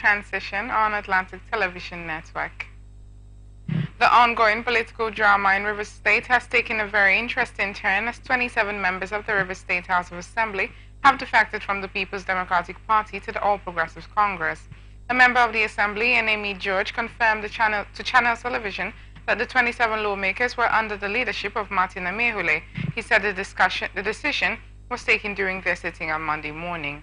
transition on Atlantic Television Network. The ongoing political drama in Rivers State has taken a very interesting turn as 27 members of the Rivers State House of Assembly have defected from the People's Democratic Party to the All Progressives Congress. A member of the Assembly, Enemy George, confirmed to Channel Television that the 27 lawmakers were under the leadership of Martin Amehule. He said the decision was taken during their sitting on Monday morning.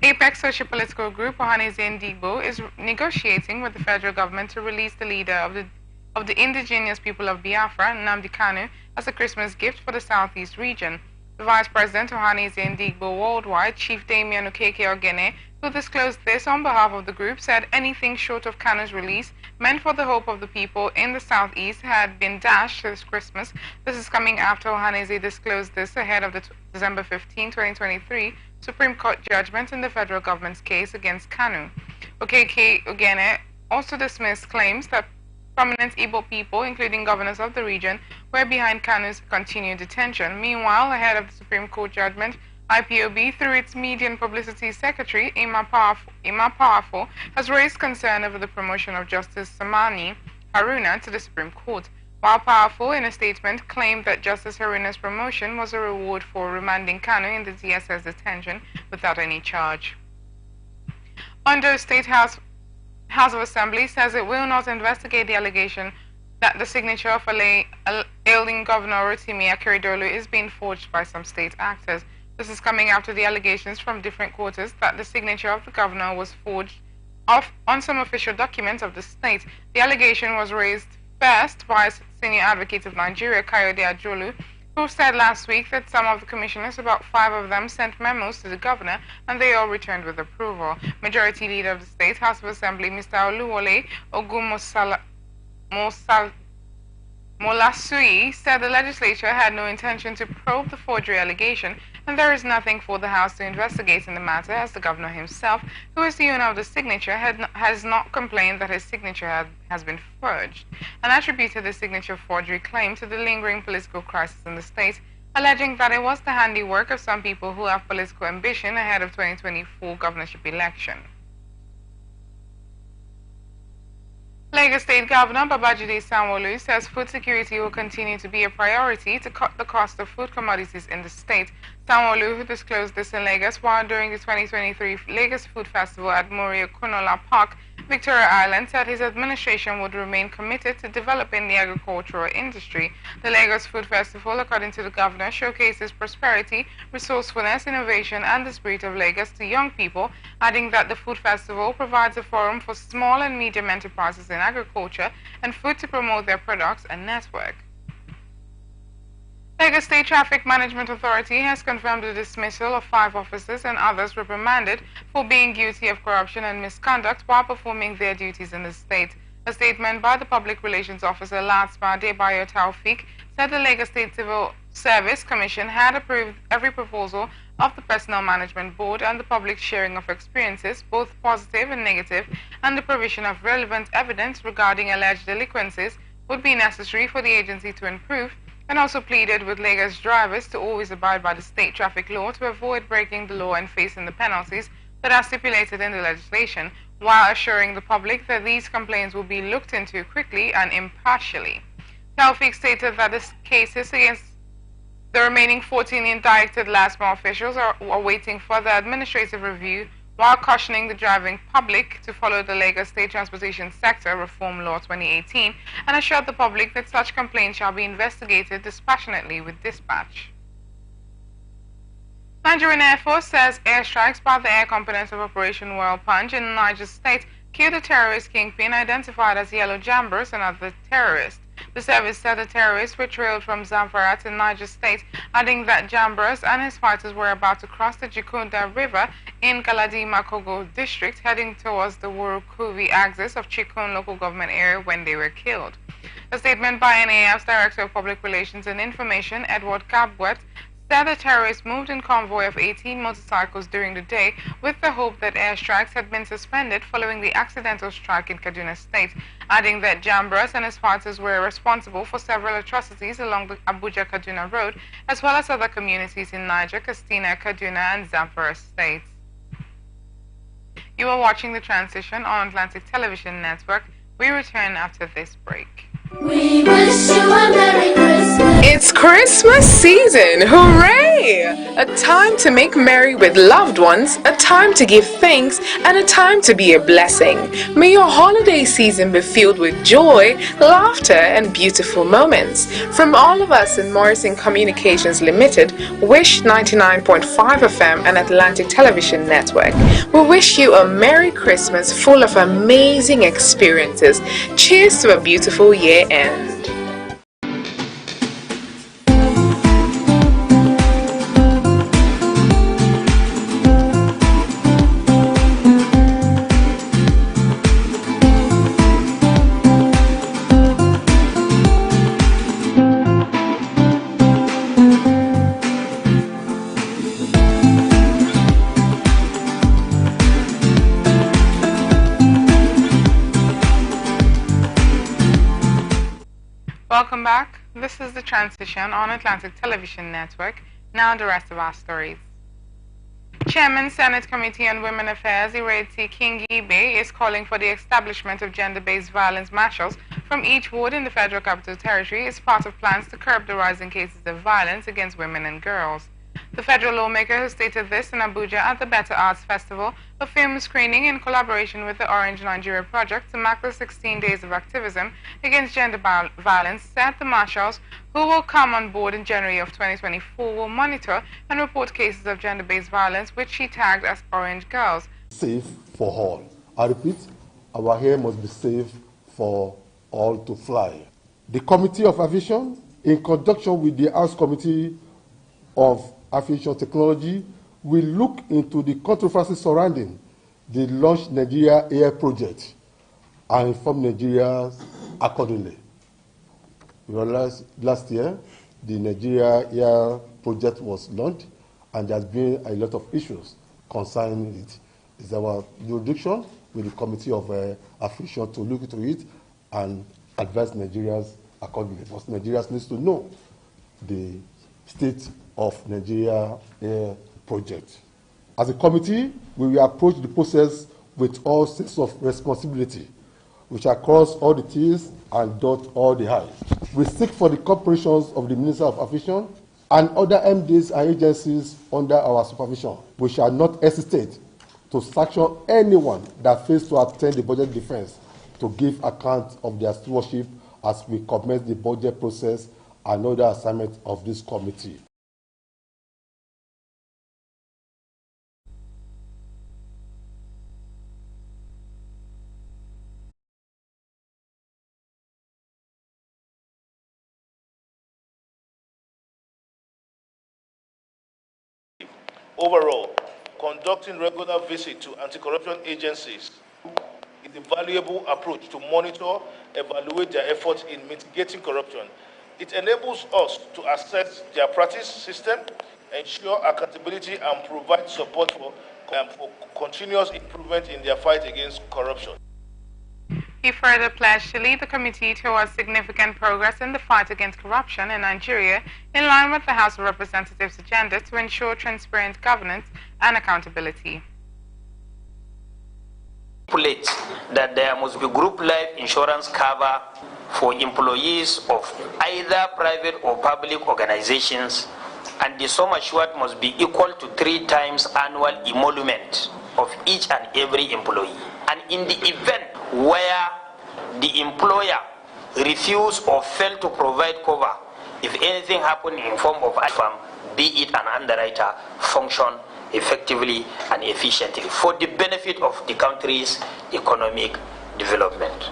Apex Socio-Political Group Ohanaeze Ndigbo is negotiating with the federal government to release the leader of the indigenous people of Biafra, Nnamdi Kanu, as a Christmas gift for the southeast region. The Vice President Ohanaeze Ndigbo Worldwide, Chief Damian Okeke Ogene, who disclosed this on behalf of the group, said anything short of Kanu's release meant for the hope of the people in the southeast had been dashed this Christmas. This is coming after Ohanaeze disclosed this ahead of the December 15, 2023 Supreme Court judgment in the federal government's case against Kanu. Okeke Ogene also dismissed claims that prominent Igbo people, including governors of the region, were behind Kanu's continued detention. Meanwhile, ahead of the Supreme Court judgment, IPOB, through its media and publicity secretary, Ima Powerful, has raised concern over the promotion of Justice Samani Haruna to the Supreme Court. While Powerful, in a statement, claimed that Justice Haruna's promotion was a reward for remanding Kanu in the DSS detention without any charge. Ondo State House of Assembly says it will not investigate the allegation that the signature of ailing Governor Rotimi Akeredolu is being forged by some state actors. This is coming after the allegations from different quarters that the signature of the governor was forged on some official documents of the state. The allegation was raised first by Senior Advocate of Nigeria, Kayode Ajolu, who said last week that some of the commissioners, about 5 of them, sent memos to the governor and they all returned with approval. Majority Leader of the State House of Assembly, Mr. Oluwole Molasui, said the legislature had no intention to probe the forgery allegation and there is nothing for the House to investigate in the matter, as the governor himself, who is the owner of the signature, has not complained that his signature has been forged, and attributed the signature forgery claim to the lingering political crisis in the state, alleging that it was the handiwork of some people who have political ambition ahead of 2024 governorship election. Lagos State Governor Babajide Sanwo-Olu says food security will continue to be a priority to cut the cost of food commodities in the state. Sanwo-Olu, who disclosed this in Lagos while during the 2023 Lagos Food Festival at Morio Kunola Park, Victoria Island, said his administration would remain committed to developing the agricultural industry. The Lagos Food Festival, according to the governor, showcases prosperity, resourcefulness, innovation, and the spirit of Lagos to young people, adding that the food festival provides a forum for small and medium enterprises in agriculture and food to promote their products and network. Lagos State Traffic Management Authority has confirmed the dismissal of 5 officers and others reprimanded for being guilty of corruption and misconduct while performing their duties in the state. A statement by the Public Relations Officer Latspa Debayo Taufik said the Lagos State Civil Service Commission had approved every proposal of the Personnel Management Board and the public sharing of experiences, both positive and negative, and the provision of relevant evidence regarding alleged delinquencies would be necessary for the agency to improve, and also pleaded with Lagos drivers to always abide by the state traffic law to avoid breaking the law and facing the penalties that are stipulated in the legislation, while assuring the public that these complaints will be looked into quickly and impartially. Taufik stated that the cases against the remaining 14 indicted LASMA officials are awaiting further administrative review, while cautioning the driving public to follow the Lagos State Transportation Sector Reform Law 2018 and assured the public that such complaints shall be investigated dispassionately with dispatch. Nigerian Air Force says airstrikes by the air components of Operation World Punch in Niger State killed a terrorist kingpin identified as Yellow Jambers and other terrorists. The service said the terrorists were trailed from Zamfara to Niger State, adding that Jambers and his fighters were about to cross the Jikunda River in Galadima-Kogo district, heading towards the Wurukuvi axis of Chikun local government area when they were killed. A statement by NAF's Director of Public Relations and Information, Edward Kabwet, said the terrorists moved in convoy of 18 motorcycles during the day with the hope that airstrikes had been suspended following the accidental strike in Kaduna State, adding that Jambras and his fighters were responsible for several atrocities along the Abuja-Kaduna road, as well as other communities in Niger, Katsina, Kaduna, and Zamfara states. You are watching The Transition on Atlantic Television Network. We return after this break. We wish you a Merry Christmas. It's Christmas season! Hooray! A time to make merry with loved ones, a time to give thanks, and a time to be a blessing. May your holiday season be filled with joy, laughter, and beautiful moments. From all of us in Morrison Communications Limited, Wish 99.5 FM and Atlantic Television Network, we wish you a Merry Christmas full of amazing experiences. Cheers to a beautiful year end. Welcome back. This is The Transition on Atlantic Television Network. Now the rest of our stories. Chairman Senate Committee on Women Affairs Ireti Kingibe is calling for the establishment of gender-based violence marshals from each ward in the Federal Capital Territory as part of plans to curb the rising cases of violence against women and girls. The federal lawmaker has stated this in Abuja at the Better Arts Festival, a film screening in collaboration with the Orange Nigeria Project to mark the 16 days of activism against gender violence, said the marshals, who will come on board in January of 2024, will monitor and report cases of gender-based violence, which she tagged as Orange Girls. Safe for all. I repeat, our hair must be safe for all to fly. The Committee of Aviation, in conjunction with the House Committee of Aviation Technology, will look into the controversy surrounding the Launch Nigeria Air project and inform Nigeria accordingly. Last year, the Nigeria Air project was launched, and there's been a lot of issues concerning it. It's our jurisdiction with the Committee of Aviation to look into it and advise Nigerians accordingly. Because Nigerians need to know the state of Nigeria Air project. As a committee, we will approach the process with all sense of responsibility. We shall cross all the T's and dot all the I's. We seek for the corporations of the Minister of Aviation and other MDs and agencies under our supervision. We shall not hesitate to sanction anyone that fails to attend the budget defense to give account of their stewardship as we commence the budget process and other assignments of this committee. Overall, conducting regular visits to anti-corruption agencies is a valuable approach to monitor, evaluate their efforts in mitigating corruption. It enables us to assess their practice system, ensure accountability, and provide support for continuous improvement in their fight against corruption. He further pledged to lead the committee towards significant progress in the fight against corruption in Nigeria, in line with the House of Representatives' agenda to ensure transparent governance and accountability. That there must be group life insurance cover for employees of either private or public organizations, and the sum assured must be equal to 3 times annual emolument of each and every employee. And in the event where the employer refuse or fail to provide cover, if anything happen in form of firm, be it an underwriter, function effectively and efficiently for the benefit of the country's economic development.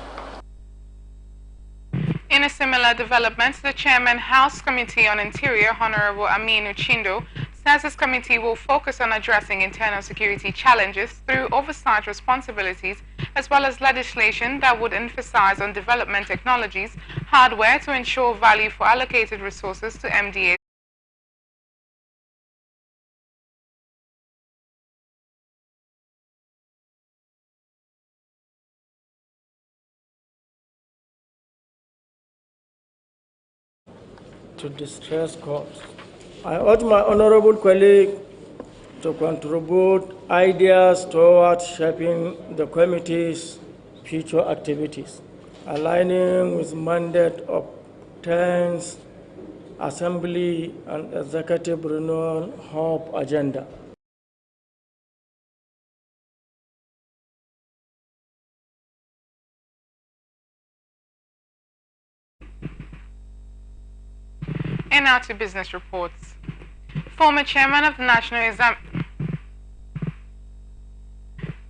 In a similar development, the Chairman House Committee on Interior, Honorable Aminu Chindo, says his committee will focus on addressing internal security challenges through oversight responsibilities as well as legislation that would emphasize on development technologies, hardware to ensure value for allocated resources to MDA. To distress cause. I urge my honorable colleague to contribute ideas toward shaping the committee's future activities, aligning with mandate of 10th Assembly and Executive Renewal Hope Agenda. And now to business reports. Former chairman of the National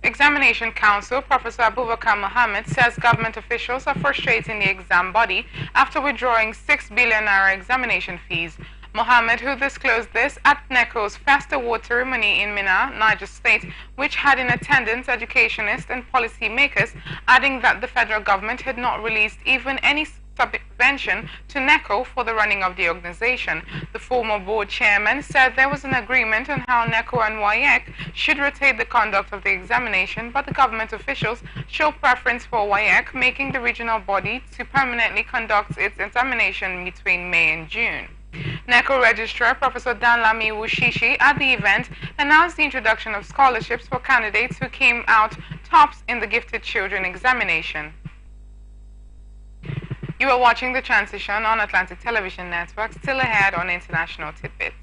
Examination Council, Professor Abubakar Mohammed, says government officials are frustrating the exam body after withdrawing 6 billion naira examination fees. Mohammed, who disclosed this at NECO's first award ceremony in Minna, Niger State, which had in attendance educationists and policy makers, adding that the federal government had not released even any subvention to NECO for the running of the organization. The former board chairman said there was an agreement on how NECO and WAEC should rotate the conduct of the examination, but the government officials show preference for WAEC, making the regional body to permanently conduct its examination between May and June. NECO Registrar Professor Danlami Wushishi at the event announced the introduction of scholarships for candidates who came out tops in the Gifted Children examination. You are watching The Transition on Atlantic Television Network. Still ahead on International Tidbits.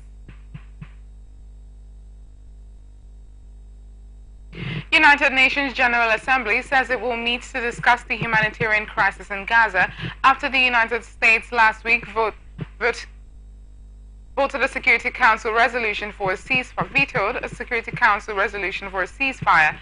United Nations General Assembly says it will meet to discuss the humanitarian crisis in Gaza after the United States last week voted a Security Council resolution for a ceasefire, vetoed a Security Council resolution for a ceasefire.